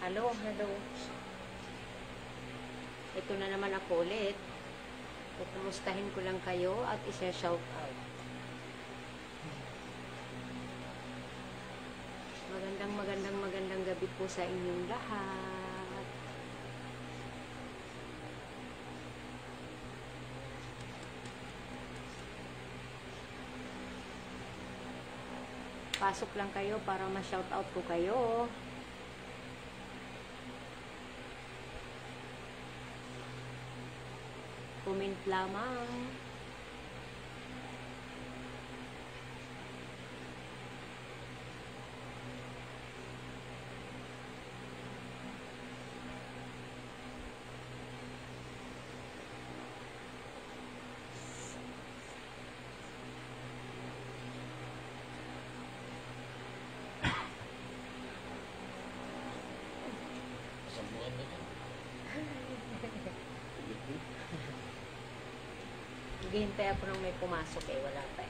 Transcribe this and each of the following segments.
Hello, hello. Ito na naman ako ulit. Kumustahin ko lang kayo at isa-shout out. Magandang gabi po sa inyong lahat. Pasok lang kayo para ma-shout out ko kayo. Comment lamang. Hintay ako nang may pumasok wala pa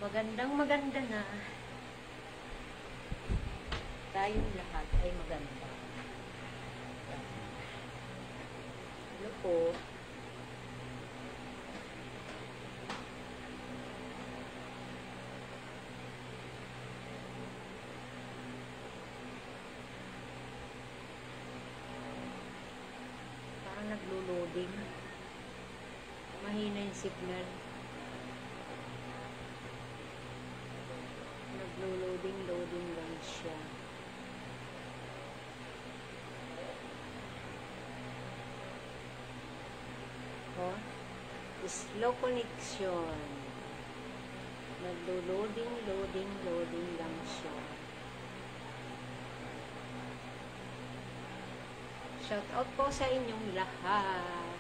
Maganda na. Tayong lahat ay maganda. Ano po? Naglo-loading. Mahina yung signal. Naglo-loading lang siya. Oh, slow connection. Naglo-loading lang siya. Shout out po sa inyong lahat.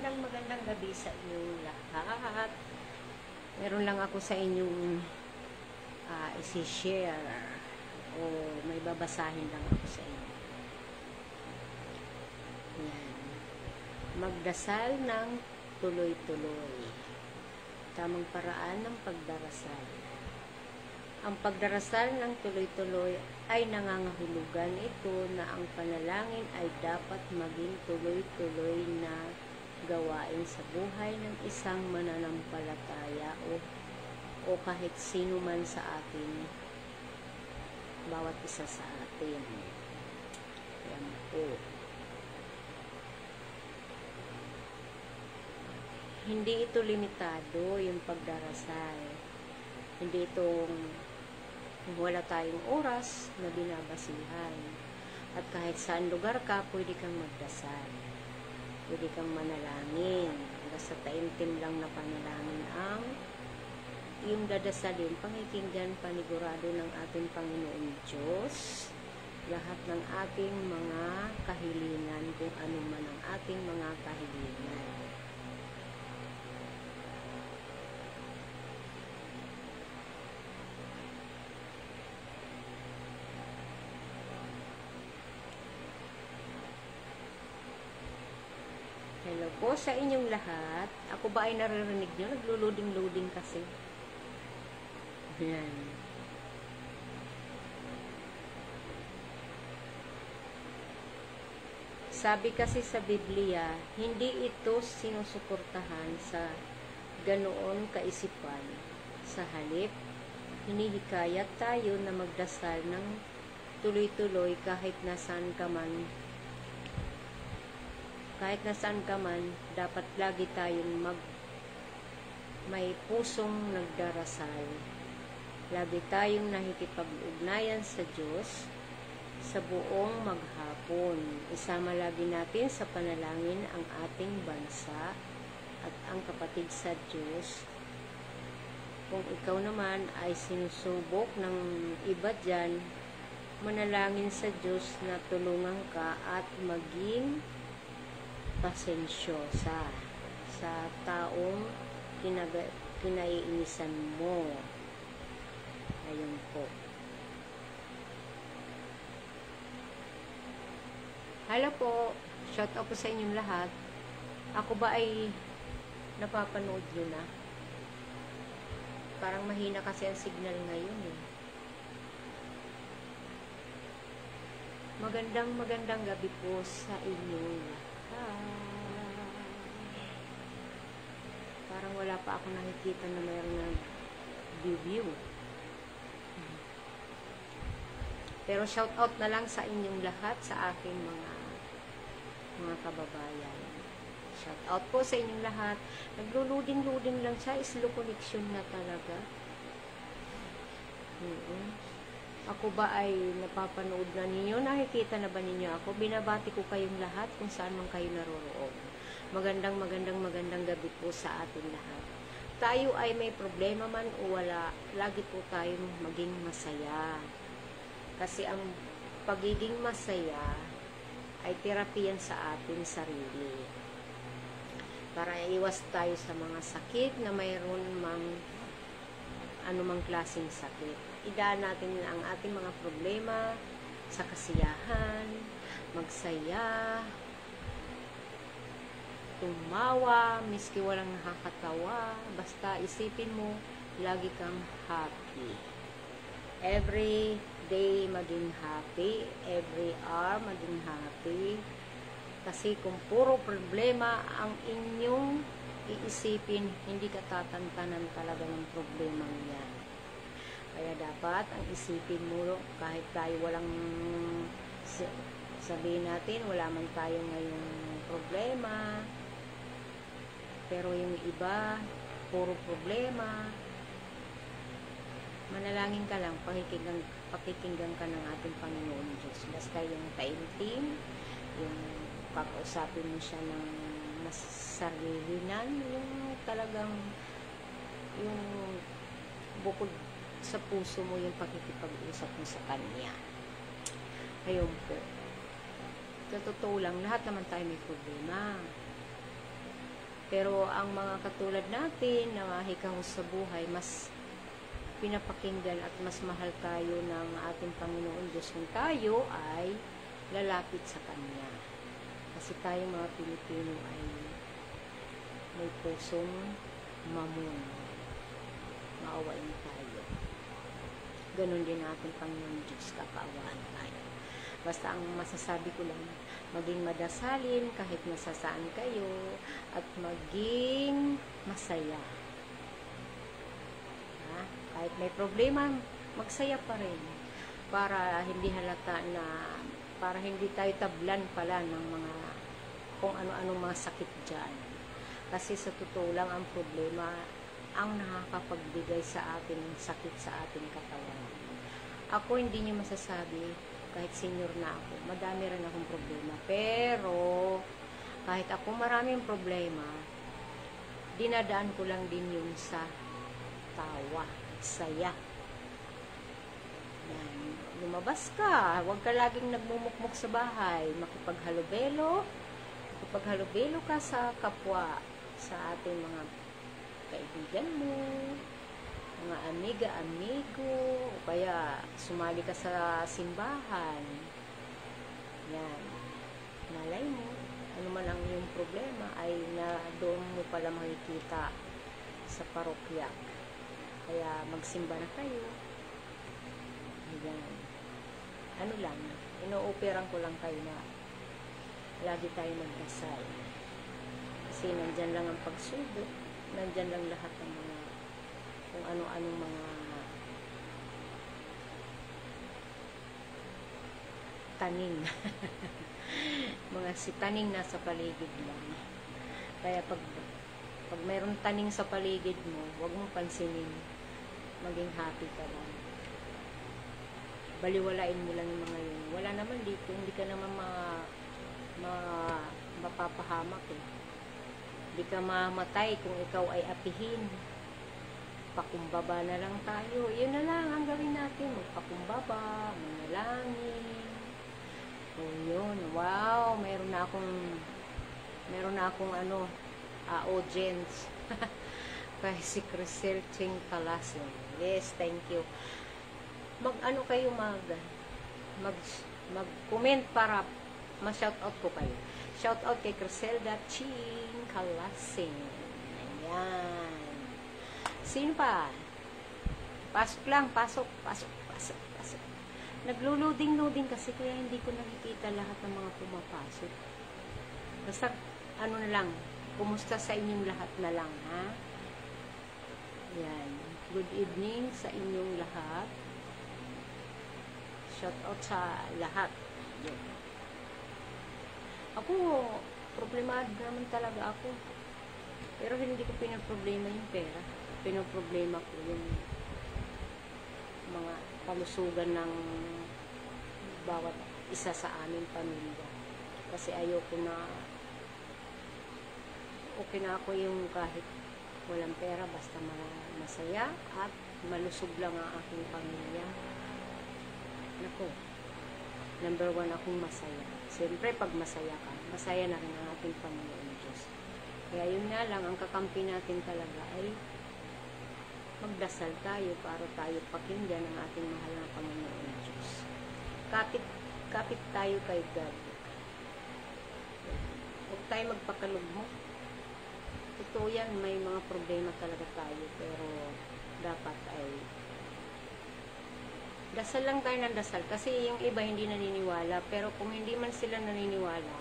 Magandang gabi sa inyong lahat. Meron lang ako sa inyong isi-share o may babasahin lang ako sa inyo. Yan. Magdasal ng tuloy-tuloy. Tamang paraan ng pagdarasal. Ang pagdarasal ng tuloy-tuloy ay nangangahulugan ito na ang panalangin ay dapat maging tuloy-tuloy na gawain sa buhay ng isang mananampalataya o kahit sino man sa atin, bawat isa sa atin. Yan po. Hindi ito limitado yung pagdarasal. Hindi itong wala tayong oras na binabasihan. At kahit saan lugar ka, pwede kang magdasal. Pwede kang manalangin. Basta taimtim lang na panalangin ang yung dadasalin, pakikinggan panigurado ng ating Panginoong Diyos. Lahat ng ating mga kahilingan, kung ano man ang ating mga kahilingan. Hello po sa inyong lahat. Ako ba ay naririnig nyo? Naglo-loading kasi. Yan. Sabi kasi sa Biblia, hindi ito sinusuportahan sa ganoon kaisipan. Sa halip, hinihikayat tayo na magdasal ng tuloy-tuloy kahit nasaan ka man. Kahit nasaan ka man, dapat lagi tayong may pusong nagdarasal. Lagi tayong nakikipag-ugnayan sa Diyos sa buong maghapon. Isama lagi natin sa panalangin ang ating bansa at ang kapatid sa Diyos. Kung ikaw naman ay sinusubok ng iba dyan, manalangin sa Diyos na tulungan ka at maging pasensyosa sa taong kinaiinisan mo. Ayun po. Hello po. Shout out po sa inyong lahat. Ako ba ay napapanood nyo na? Parang mahina kasi ang signal ngayon eh. Magandang gabi po sa inyong lahat. Parang wala pa ako nakikita na mayroong nag-view. Pero shout out na lang sa inyong lahat, sa aking mga kababayan. Shout out po sa inyong lahat. Naglo-loading lang siya. Slow connection na talaga. Ako ba ay napapanood na ninyo? Nakikita na ba ninyo ako? Binabati ko kayong lahat kung saan man kayo naroroon. Magandang gabi po sa atin lahat. Tayo ay may problema man o wala, lagi po tayong maging masaya. Kasi ang pagiging masaya ay terapiyan sa ating sarili. Para iwas tayo sa mga sakit na mayroon anumang klaseng sakit. Idaan natin ang ating mga problema sa kasiyahan, magsaya, tumawa, miski walang nakakatawa, basta isipin mo, lagi kang happy. Every day maging happy, every hour maging happy. Kasi kung puro problema ang inyong iisipin, hindi ka tatantanan talaga ng problema yan. Kaya dapat ang isipin mo, kahit tayo walang, sabihin natin, wala man tayo ngayong problema, pero yung iba, puro problema, manalangin ka lang, pakikinggan ka ng ating Panginoon Diyos. Basta yung taimtim, yung kakausapin mo siya ng masarilinan, yung talagang yung bukod sa puso mo yung pakikipag-usap mo sa Kanya. Ayun po. Sa totoo lang, lahat naman tayo may problema. Pero ang mga katulad natin na hikahos sa buhay, mas pinapakinggan at mas mahal tayo ng ating Panginoon Diyos kung tayo ay lalapit sa Kanya. Kasi tayo mga Pilipino ay may pusong mamon. Maawain tayo. Ganon din natin Panginoon Diyos, kakaawaan tayo. Basta ang masasabi ko lang, maging madasalin kahit nasasaan kayo at maging masaya. Kahit may problema, magsaya pa rin para hindi halata na, para hindi tayo tablan pala ng mga kung ano-anong mga sakit dyan. Kasi sa totoo lang ang problema ang nakakapagbigay sa atin ng sakit sa ating katawan. Ako hindi niyo masasabi, kahit senior na ako, madami rin akong problema. Pero kahit ako maraming problema, dinadaan ko lang din yung sa tawa, saya. Yan. Lumabas ka, huwag ka laging nagmumukmuk sa bahay, makipaghalubelo ka sa kapwa, sa ating mga kaibigan mo, mga amiga-amigo, o kaya sumali ka sa simbahan. Yan. Malay mo, ano man ang iyong problema ay na doon mo pala makikita sa parokya. Kaya magsimba na kayo. Ayan. Ano lang, ino-operan ko lang kayo na lagi tayo magdasal. Kasi nandyan lang ang pagsubok, nandyan lang lahat ng mga kung ano-anong mga taning. Mga sitaning nasa paligid lang. Kaya pag mayroong taning sa paligid mo, huwag mong pansinin. Maging happy ka lang. Baliwalain mo lang yung mga yun. Wala naman dito, hindi ka naman mapapahamak eh. Di ka mamatay kung ikaw ay apihin. Pakumbaba na lang tayo. Yun na lang ang gawin natin. Magpakumbaba, manalangin. O yun. Wow, meron na akong audience. Kay si Crisel Ching Calasin. Yes, thank you. Kayo mag-comment para ma-shoutout ko kayo. Shoutout kay Crisel Ching Calasin. Ayan. Sino pa? Pasok lang, pasok. Naglo-loading kasi kaya hindi ko nakikita lahat ng mga pumapasok. Basta na lang, kumusta sa inyong lahat na lang, ha? Yan. Good evening sa inyong lahat. Shout out sa lahat. Yan. Ako, problemado naman talaga ako. Pero hindi ko pinaproblema yung pera. Pinoproblema ko yung mga kalusugan ng bawat isa sa aming pamilya. Kasi ayoko na okay na ako yung kahit walang pera, basta masaya at malusog lang ang aking pamilya. Nako, number 1 akong masaya. Siyempre, pag masaya ka, masaya na rin ang ating Panginoon Diyos. Kaya yun nga lang, ang kakampi natin talaga ay magdasal tayo para tayo pakinggan ng ating mahal na Panginoon Diyos. Kapit tayo kay God. Huwag tayo magpakalugmok. Totoo yan, may mga problema talaga tayo, pero dapat ay dasal lang tayo ng dasal. Kasi yung iba hindi naniniwala, pero kung hindi man sila naniniwala,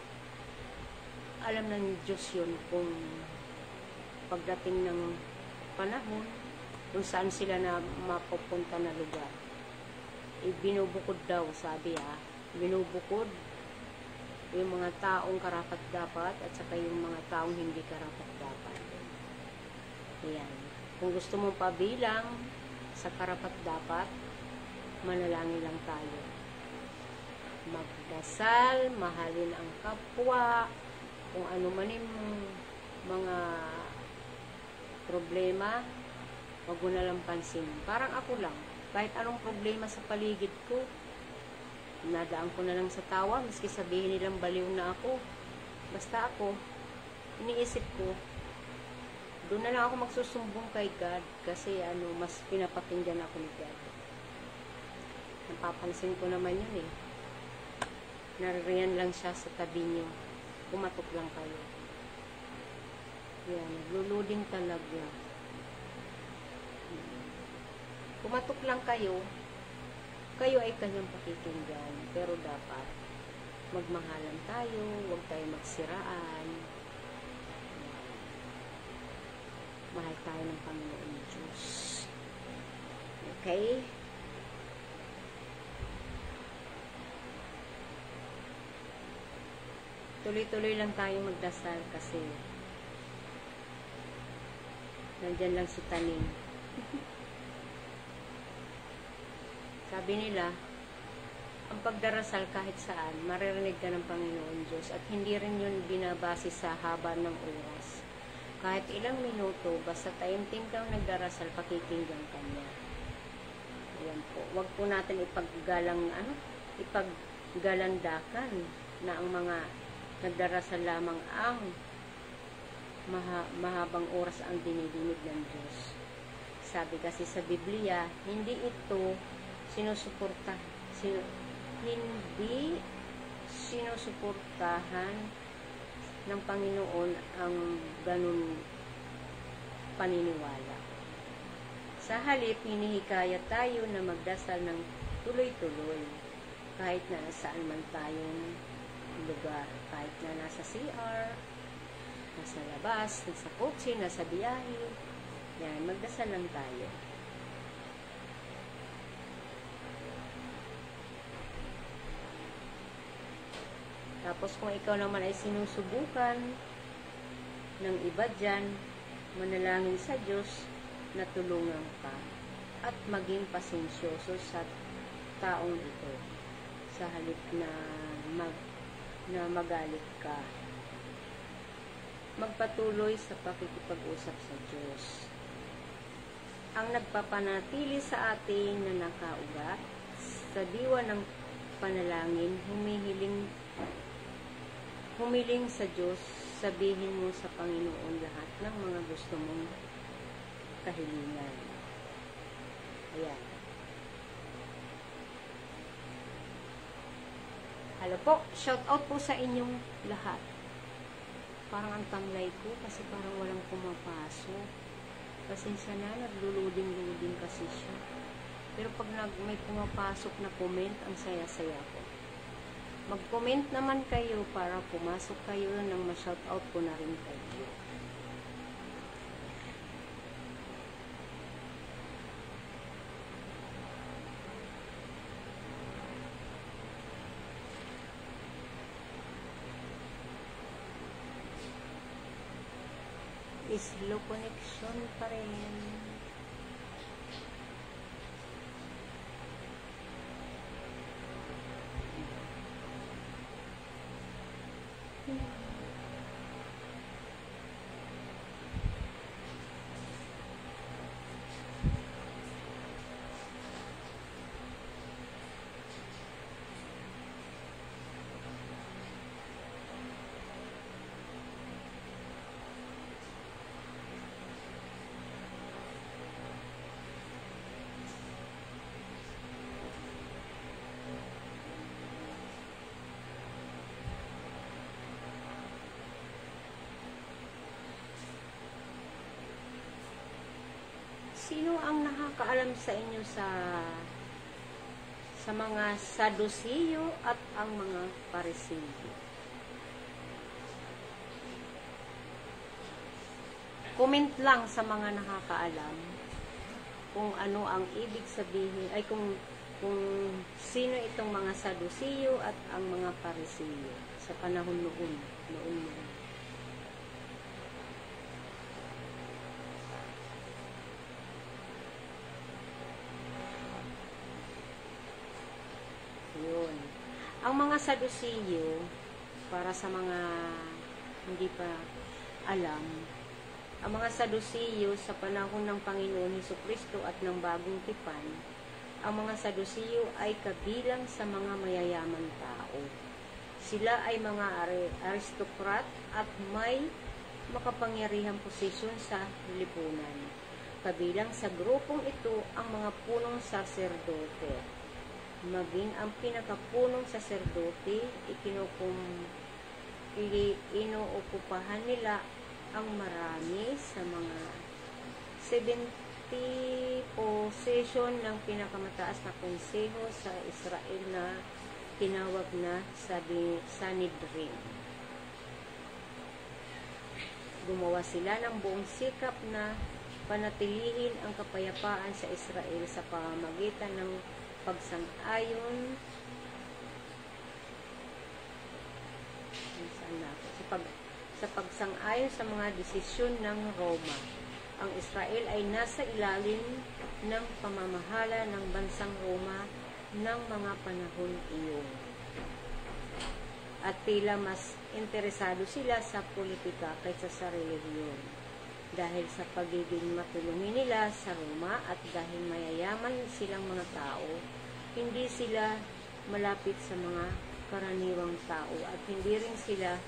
alam ng Diyos yun kung pagdating ng panahon, kung saan sila na mapupunta na lugar. Binubukod daw, sabi binubukod yung mga taong karapat-dapat at saka yung mga taong hindi karapat-dapat. Ayan. Kung gusto mong pabilang sa karapat-dapat, manalangin lang tayo. Magdasal, mahalin ang kapwa, kung ano man yung mga problema, wag mo na lang pansin. Parang ako lang, kahit anong problema sa paligid ko, nadaan ko na lang sa tawa, maski sabihin nilang baliw na ako. Basta ako, iniisip ko, doon na lang ako magsusumbong kay God, kasi mas pinapakinggan ako ni God. Napapansin ko naman yun eh. Naririyan lang siya sa tabi niyo. Kumatok lang kayo. Yan, nagluluding talaga. Kumatok lang kayo, kayo ay kanyang pakikinggan, pero dapat magmahalan tayo, huwag tayo magsiraan. Mahal tayo ng Panginoon Diyos. Okay? Tuloy-tuloy lang tayo magdasal kasi nandyan lang si tanim. Sabi nila, ang pagdarasal kahit saan, maririnig ka ng Panginoon Diyos at hindi rin yun binabase sa haba ng oras. Kahit ilang minuto, basta taimtim kang nagdarasal, pakikinggan ka niya. Ayan po. Huwag po natin ipaggalandakan na ang mga nagdarasal lamang ang mahabang oras ang dinidinig ng Diyos. Sabi kasi sa Biblia, hindi ito hindi sinusuportahan ng Panginoon ang ganun paniniwala. Sa halip, hinihikayat tayo na magdasal ng tuloy-tuloy kahit na saan man tayong lugar, kahit na nasa CR, nasa labas, nasa kotse, nasa biyahe. Yan, magdasal lang tayo. Tapos kung ikaw naman ay sinusubukan ng iba dyan, manalangin sa Diyos na tulungan ka at maging pasensyoso sa taong ito sa halip na magalit ka. magpatuloy sa pakikipag-usap sa Diyos. Ang nagpapanatili sa ating na nakaugat sa diwa ng panalangin, humiling sa Diyos, sabihin mo sa Panginoon lahat ng mga gusto mong kahilingan. Ayan. Hello po, shout out po sa inyong lahat. Parang ang tamlay ko kasi parang walang pumapasok. Pasensya na, nagluluding-luding kasi siya. Pero pag may pumapasok na comment, ang saya-saya ko. Mag-comment naman kayo para pumasok kayo nang ma-shout out ko na rin kayo. Slow connection pa rin. Sino ang nakakaalam sa inyo sa mga Sadusiyo at ang mga Parisiyo? Comment lang sa mga nakakaalam kung ano ang ibig sabihin, ay kung sino itong mga Sadusiyo at ang mga Parisiyo sa panahon noon. Yun. Ang mga Sadusiyo, para sa mga hindi pa alam, ang mga Sadusiyo sa panahon ng Panginoon Hesukristo at ng Bagong Tipan, ang mga Sadusiyo ay kabilang sa mga mayayamang tao. Sila ay mga aristokrat at may makapangyarihang posisyon sa lipunan. Kabilang sa grupong ito ang mga punong saserdote. Maging ang pinakapunong saserdote, inuukupahan nila ang marami sa mga 70 posisyon ng pinakamataas na konseho sa Israel na tinawag na Sanhedrin. Gumawa sila ng buong sikap na panatilihin ang kapayapaan sa Israel sa pamamagitan ng pagsang-ayon sa pagsang-ayon sa mga desisyon ng Roma. Ang Israel ay nasa ilalim ng pamamahala ng bansang Roma ng mga panahon iyon. At tila mas interesado sila sa politika kaysa sa relihiyon. Dahil sa pagiging matulungin nila sa Roma at dahil mayayaman silang mga tao, hindi sila malapit sa mga karaniwang tao at hindi rin sila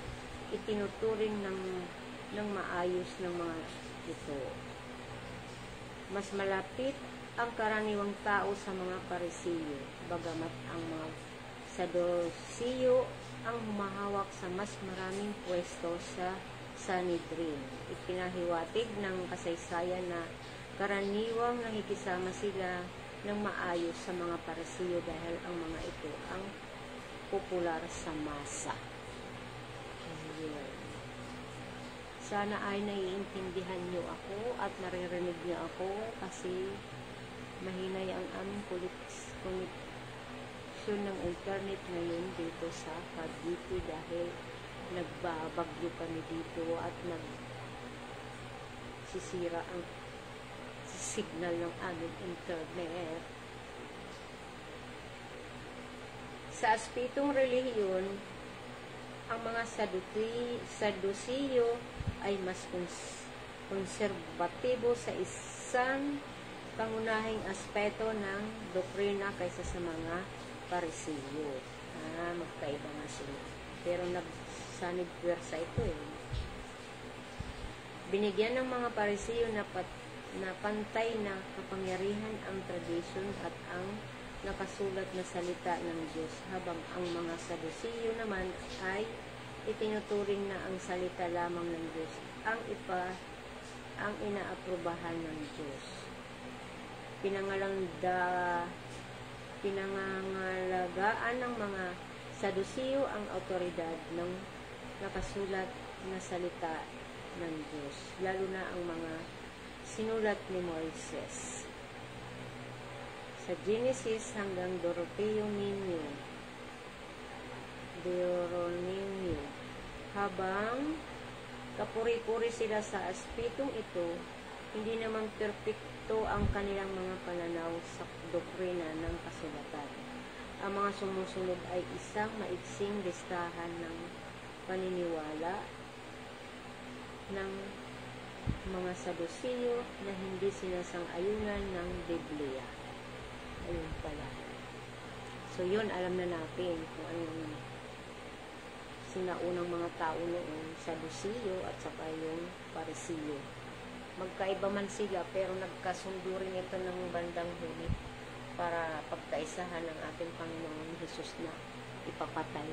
itinuturing ng maayos ng mga ito. Mas malapit ang karaniwang tao sa mga Parisiyo, bagamat ang mga Sadusiyo ang humahawak sa mas maraming pwesto sa Sanhedrin. Ipinahiwatig ng kasaysayan na karaniwang nakikisama sila ng maayos sa mga Parisiyo dahil ang mga ito ang popular sa masa. Sana ay naiintindihan niyo ako at naririnig niyo ako kasi mahinay ang aming connection ng internet ngayon dito sa Cavite dahil nagbabagyo kami dito at nagsisira ang signal ng aming internet. Sa aspetong relihiyon, ang mga Sadusiyo ay mas konserbatibo sa isang pangunahing aspeto ng doktrina kaysa sa mga Parisiyo. Magkaiba nga sila. Pero nagsanib pwersa ito eh. Binigyan ng mga Parisiyo na pantay na kapangyarihan ang tradisyon at ang nakasulat na salita ng Diyos, habang ang mga Sadusiyo naman ay itinuturing na ang salita lamang ng Diyos ang inaaprubahan ng Diyos. Pinangangalagaan ng mga Sadusiyo ang autoridad ng nakasulat na salita ng Diyos, lalo na ang mga sinulat ni Moises. Sa Genesis hanggang Deuteronomio, habang kapuri-puri sila sa aspetong ito, hindi naman perpekto ang kanilang mga pananaw sa doktrina ng kasulatan. Ang mga sumusunod ay isang maiksing listahan ng paniniwala ng mga Sadusiyo na hindi sinasang-ayunan ng Biblia. Ayun pala. So yun, alam na natin kung anong sinaunang mga tao noon, Sadusiyo at saka yung Parisiyo. Magkaiba man sila, pero nagkasundo rin ito ng bandang huli para pagkaisahan ng ating Panginoon Jesus na ipapatay.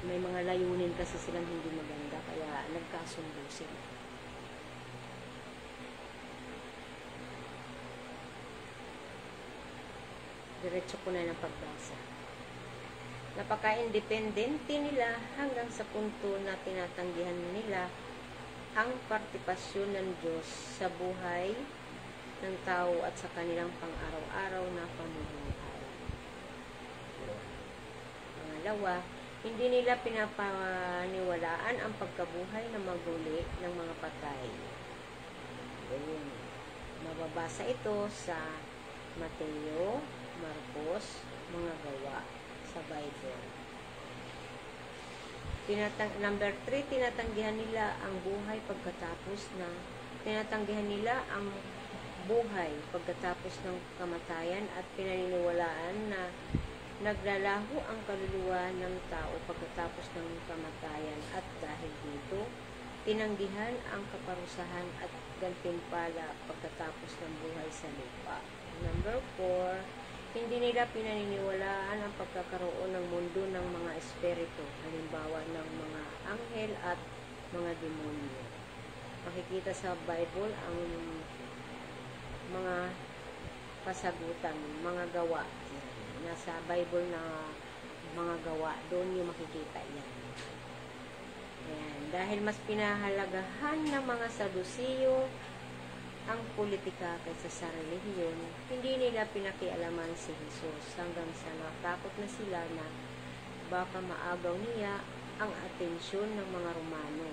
May mga layunin kasi silang hindi maganda, kaya nagkasundo sila. Diretso ko na ng pagbasa. Napaka-independente nila hanggang sa punto na tinatanggihan nila ang partipasyon ng Diyos sa buhay ng tao at sa kanilang pang-araw-araw na pamumuhay. Pangalawa, hindi nila pinapaniwalaan ang pagkabuhay na maguli ng mga patay. Ayun. Mababasa ito sa Mateo, Marcos, mga gawa sa Bible. Number 3, tinatanggihan nila ang buhay pagkatapos ng kamatayan at pinaniniwalaan na naglalaho ang kaluluwa ng tao pagkatapos ng kamatayan, at dahil dito, tinanggihan ang kaparusahan at gantimpala pagkatapos ng buhay sa lupa. Number 4, hindi nila pinaniniwalaan ang pagkakaroon ng mundo ng mga espiritu, halimbawa ng mga anghel at mga demonyo. Makikita sa Bible ang mga kasagutan, mga gawa. Nasa Bible na mga gawa, doon yung makikita yan. Ayan. Dahil mas pinahalagahan ng mga Sadusiyo ang politika kaysa sa relihiyon, hindi nila pinakialaman si Jesus hanggang sa natakot na sila na baka maagaw niya ang atensyon ng mga Romano.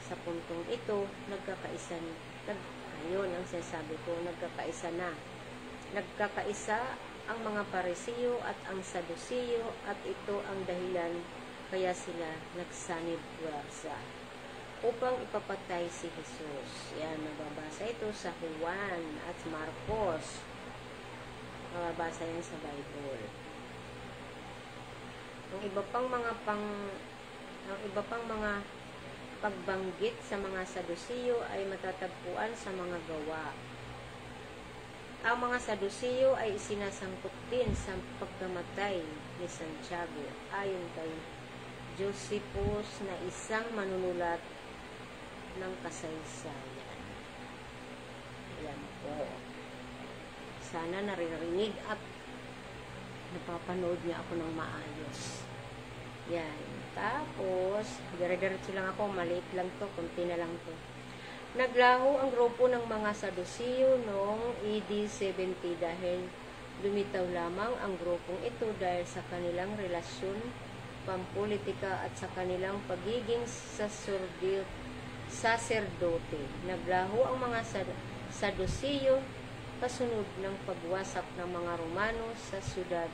Sa puntong ito, nagkakaisa ang mga Parisiyo at ang Sadusiyo, at ito ang dahilan kaya sila nagsanib pwersa upang ipapatay si Jesus. Yan, mababasa ito sa Juan at Marcos. Mababasa yan sa Bible. Ang iba pang mga pagbanggit sa mga Sadusiyo ay matatagpuan sa mga gawa. Ang mga Sadusiyo ay isinasangkot din sa pagkamatay ni Santiago ayon kay Josephus na isang manunulat ng kasaysayan. Ayan po. Sana naririnig at napapanood niya ako ng maayos. Yan. Tapos, dire-diretso lang ako. Maliit lang to. Kunti na lang to. Naglaho ang grupo ng mga Sadusiyo noong AD 70 dahil lumitaw lamang ang grupong ito dahil sa kanilang relasyon pampolitika at sa kanilang pagiging saserdote. Naglaho ang mga Sadusiyo kasunod ng pagwasak ng mga Romano sa siyudad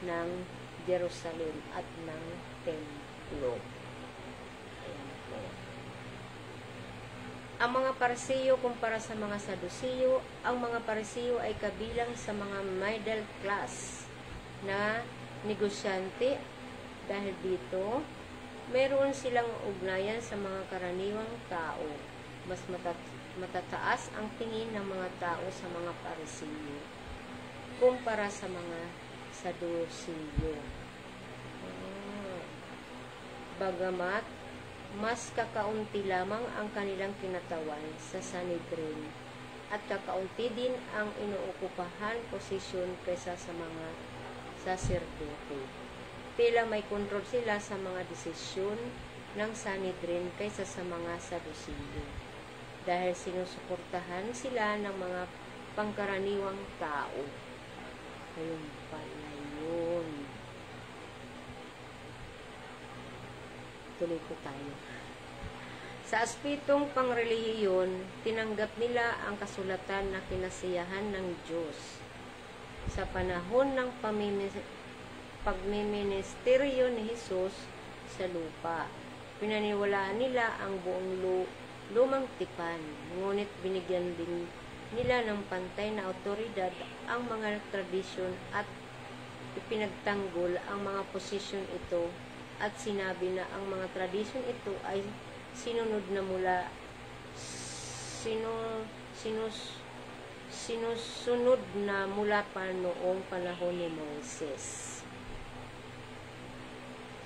ng Jerusalem at ng templo. Ayan po. Ang mga Parisiyo kumpara sa mga Sadusiyo, ang mga Parisiyo ay kabilang sa mga middle class na negosyante dahil dito, meron silang ugnayan sa mga karaniwang tao. Mas matataas ang tingin ng mga tao sa mga Parisiyo kumpara sa mga Sadusiyo. Bagamat mas kakaunti lamang ang kanilang kinatawan sa Sanhedrin at kakaunti din ang inuukupahan posisyon kaysa sa mga saserdote. Tila may kontrol sila sa mga desisyon ng Sanhedrin kaysa sa mga Sadusiyo dahil sinusuportahan sila ng mga pangkaraniwang tao. Ayun pala yun. Tuloy po tayo. Sa aspetong pangrelihiyon, tinanggap nila ang kasulatan na kinasiyahan ng Diyos. Sa panahon ng pagmiministeryo ni Jesus sa lupa, pinaniwalaan nila ang buong lumang tipan, ngunit binigyan din nila ng pantay na autoridad ang mga tradisyon at ipinagtanggol ang mga posisyon ito at sinabi na ang mga tradisyon ito ay sinusunod na mula pa noong panahon ni Moises.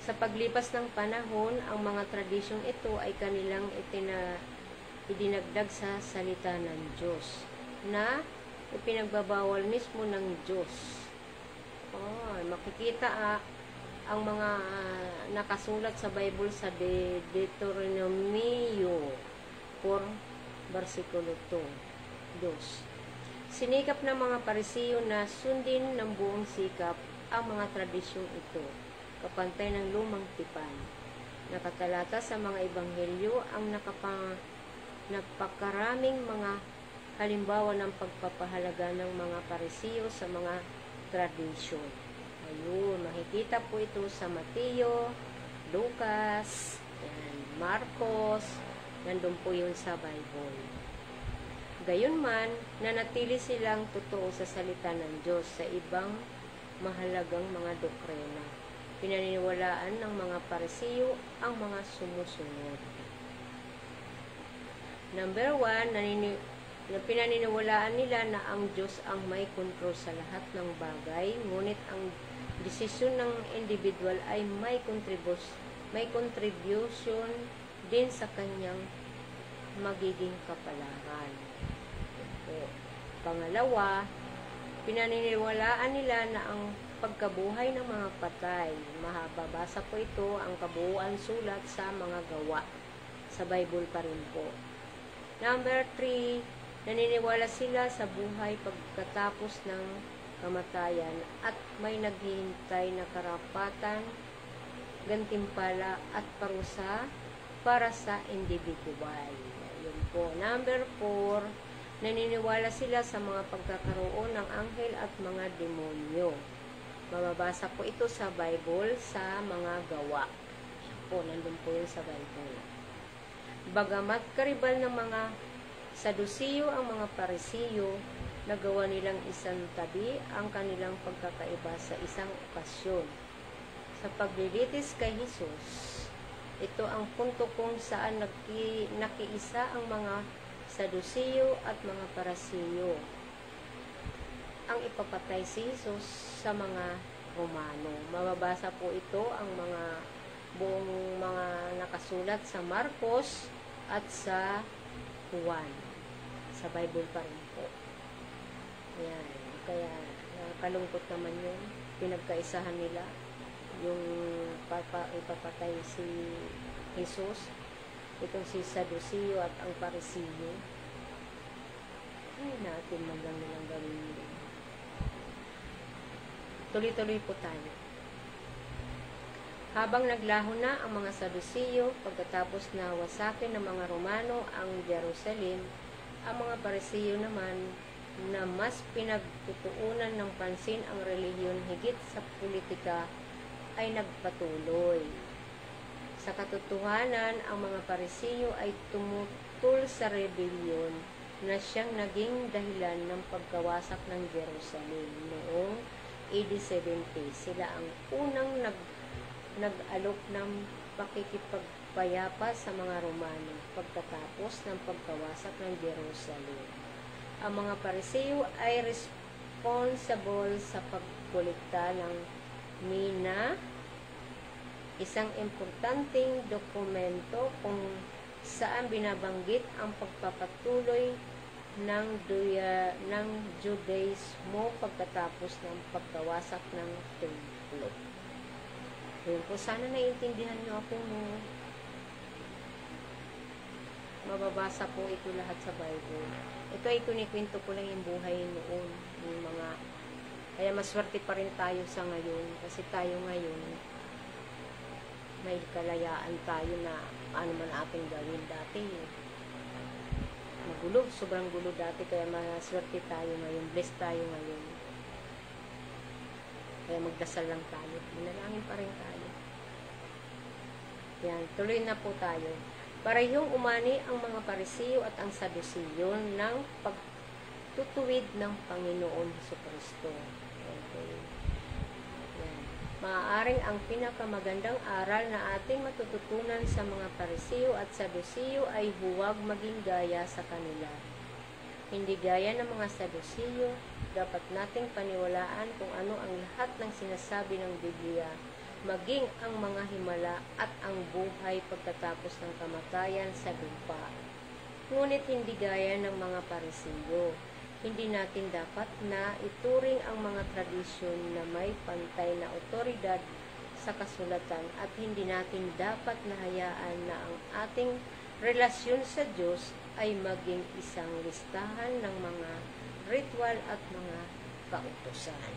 Sa paglipas ng panahon, ang mga tradisyong ito ay kanilang idinagdag sa salita ng Diyos na ipinagbabawal mismo ng Diyos. Makikita ang mga nakasulat sa Bible sa Deuteronomio 4, versikulo 2. Sinikap ng mga Parisiyo na sundin ng buong sikap ang mga tradisyong ito, kapantay ng lumang tipan. Nakatalata sa mga ebanghelyo ang napakaraming mga halimbawa ng pagpapahalaga ng mga Parisiyo sa mga tradisyon. Ayun, makikita po ito sa Mateo, Lucas, Marcos, nandun po yun sa Bible. Gayunman, nanatili silang totoo sa salita ng Diyos sa ibang mahalagang mga dokrina. Pinaniniwalaan ng mga Parisiyo ang mga sumusunod. Number 1, pinaniniwalaan nila na ang Diyos ang may kontrol sa lahat ng bagay, ngunit ang desisyon ng individual ay may contribution din sa kanyang magiging kapalaran. Pangalawa, pinaniniwalaan nila na ang pagkabuhay ng mga patay, mahababasa po ito ang kabuuan sulat sa mga gawa. Sa Bible pa rin po. Number 3, naniniwala sila sa buhay pagkatapos ng kamatayan at may naghihintay na karapatan, gantimpala at parusa para sa individual. Yun po. Number 4, naniniwala sila sa mga pagkakaroon ng anghel at mga demonyo. Mababasa po ito sa Bible sa mga gawa. Yan po, nandun po yun sa Bible. Bagamat karibal ng mga Sadusiyo ang mga Parisiyo, nagawa nilang isang tabi ang kanilang pagkakaiba sa isang okasyon. Sa paglilitis kay Jesus, ito ang punto kung saan nakiisa ang mga Sadusiyo at mga Parisiyo. Ang ipapatay si Jesus sa mga Romano. Mababasa po ito ang buong mga nakasulat sa Marcos at sa Juan. Sa Bible pa rin po. Ayan. Kaya nakakalungkot naman yun. Pinagkaisahan nila yung ipapatay si Jesus, itong si Sadusiyo at ang Parisiyo. Ay, natin man lang nilang gawin yun. Tuloy-tuloy po tayo. Habang naglaho na ang mga Sadusiyo, pagkatapos na wasakin ng mga Romano ang Jerusalem, ang mga Parisiyo naman na mas pinagtutuunan ng pansin ang relihiyon higit sa politika ay nagpatuloy. Sa katotohanan, ang mga Parisiyo ay tungkol sa rebellion na siyang naging dahilan ng pagkawasak ng Jerusalem noong AD 70. Sila ang unang nag-alok ng pakikipagpayapa sa mga Romano pagkatapos ng pagkawasak ng Jerusalem. Ang mga Pariseo ay responsible sa pagkolekta ng mina, isang importanteng dokumento kung saan binabanggit ang pagpapatuloy ng Judaismo pagkatapos ng pagkawasak ng templo. Yun po, sana naiintindihan nyo ako no. Mababasa po ito lahat sa Bible. Ito ay kunikwento ko lang yung buhay noon, yung mga, kaya maswerte pa rin tayo sa ngayon, kasi tayo ngayon, may kalayaan tayo na ano man ating gawin dati. Magulo, sobrang gulo dati, kaya maswerte tayo ngayon, blessed tayo ngayon. Kaya magdasal lang tayo, manalangin pa rin tayo. Yan, tuloy na po tayo. Parehong umani ang mga Pariseo at ang Sadusiyo ng pagtutuwid ng Panginoon Jesucristo. Okay. Yan. Maaaring ang pinakamagandang aral na ating matututunan sa mga Pariseo at Sadusiyo ay huwag maging gaya sa kanila. Hindi gaya ng mga Sadusiyo, dapat nating paniwalaan kung ano ang lahat ng sinasabi ng Biblia, maging ang mga himala at ang buhay pagkatapos ng kamatayan sa lupa. Ngunit hindi gaya ng mga Pariseo. Hindi natin dapat na ituring ang mga tradisyon na may pantay na otoridad sa kasulatan at hindi natin dapat nahayaan na ang ating relasyon sa Diyos ay maging isang listahan ng mga ritual at mga kautusan.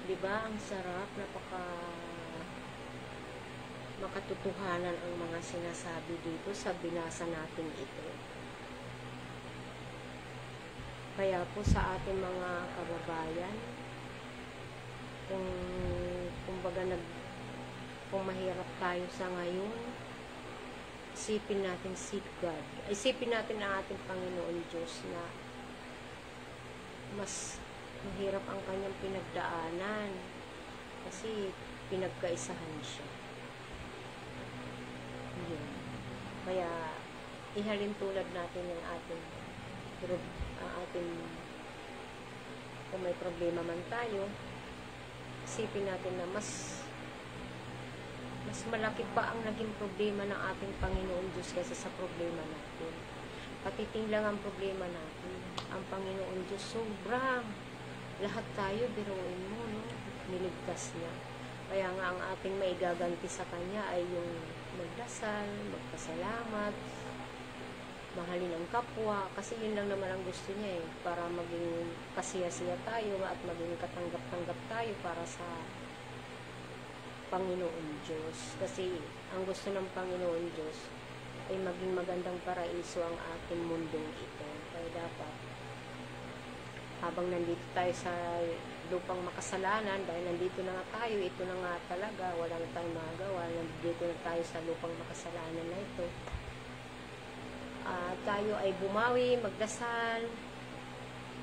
Diba? Ang sarap, makatotohanan ang mga sinasabi dito sa binasa natin ito. Kaya po sa ating mga kababayan, kung mahirap tayo sa ngayon, isipin natin seek God. Isipin natin ang ating Panginoon Diyos na mas mahirap ang kanyang pinagdaanan kasi pinagkaisahan siya. Yun. Kaya ihalin tulad natin yung ating kung may problema man tayo, isipin natin na mas malaki pa ang naging problema ng ating Panginoon Diyos kaysa sa problema natin. Patiting lang ang problema natin. Ang Panginoon Diyos sobrang, lahat tayo, biruin mo, no? Niligtas niya. Kaya nga ang ating maigaganti sa Kanya ay yung magdasal, magpasalamat, mahalin ang kapwa, kasi yun lang naman ang gusto niya para maging kasiya-siya tayo at maging katanggap-tanggap tayo para sa Panginoon Diyos. Kasi ang gusto ng Panginoon Diyos ay maging magandang paraiso ang ating mundong ito. Kaya dapat, habang nandito tayo sa lupang makasalanan, dahil nandito na nga tayo, ito na nga talaga, wala na tayong magagawa, nandito na tayo sa lupang makasalanan na ito. Tayo ay bumawi, magdasal,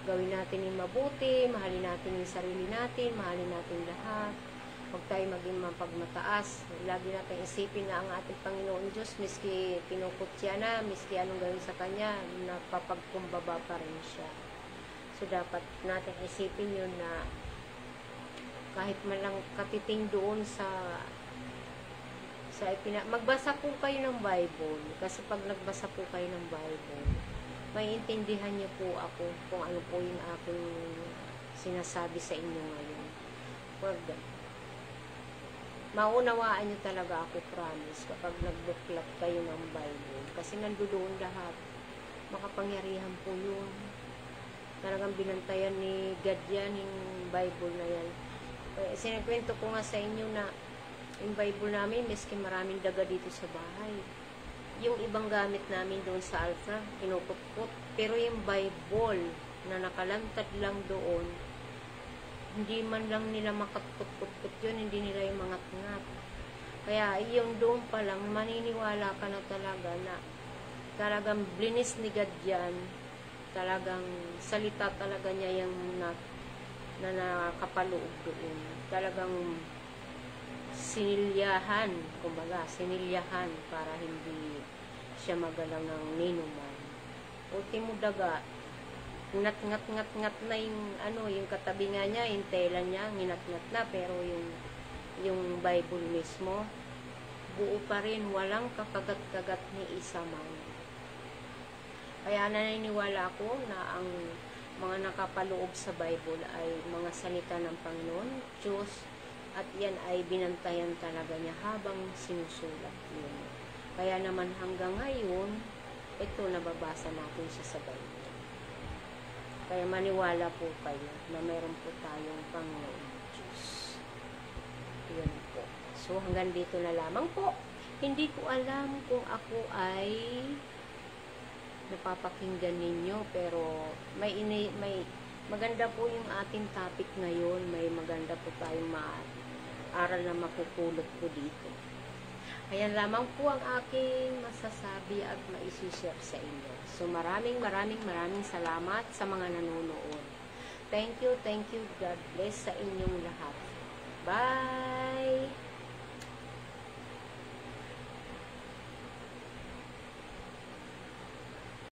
gawin natin yung mabuti, mahalin natin yung sarili natin, mahalin natin lahat. Huwag tayo maging mapagmataas. Lagi natin isipin na ang ating Panginoon Diyos, miski kinukutya na, miski anong gawin sa Kanya, napapagkumbaba pa rin siya. So, dapat natin isipin yun na kahit man lang katiting doon magbasa po kayo ng Bible. Kasi pag nagbasa po kayo ng Bible, maiintindihan niyo po ako kung ano po yung aking sinasabi sa inyo ngayon. Maunawaan niyo talaga ako, promise, kapag nagbuklat kayo ng Bible. Kasi nandoon lahat. Makapangyarihan po yun. Talagang binantayan ni God yan, yung Bible na yan. Sinakwento ko nga sa inyo na yung Bible namin, miski maraming daga dito sa bahay. Yung ibang gamit namin doon sa Alpha, kinukupkot. Pero yung Bible na nakalantad lang doon, hindi man lang nila makatkot-kot yun, hindi nila yung mangat-ngat. Kaya yung doon pa lang, maniniwala ka na talaga na Talagang blinis ni God yan. Talagang salita talaga niya yung na nakapaloob doon. Talagang sinilyahan, kumbaga, sinilyahan para hindi siya magalaw ng ninuman. Ultimo daga, ngat-ngat-ngat-ngat na yung, yung katabi nga niya, yung tela niya, nginat-ngat na, pero yung Bible mismo, buo pa rin, walang kakagat-kagat ni isa man. Kaya naniniwala ako na ang mga nakapaloob sa Bible ay mga salita ng Panginoon, Diyos, at yan ay binantayan talaga niya habang sinusulat yun. Kaya naman hanggang ngayon, ito nababasa natin siya sa Bible. Kaya maniwala po kayo na meron po tayong Panginoon Diyos. Yun po. So hanggang dito na lamang po. Hindi ko alam kung ako ay napapakinggan ninyo, pero may maganda po yung ating topic ngayon. May maganda po tayong aral na mapupulot po dito. Ayan lamang po ang aking masasabi at maisishare sa inyo. So maraming salamat sa mga nanonood. Thank you, God bless sa inyong lahat. Bye!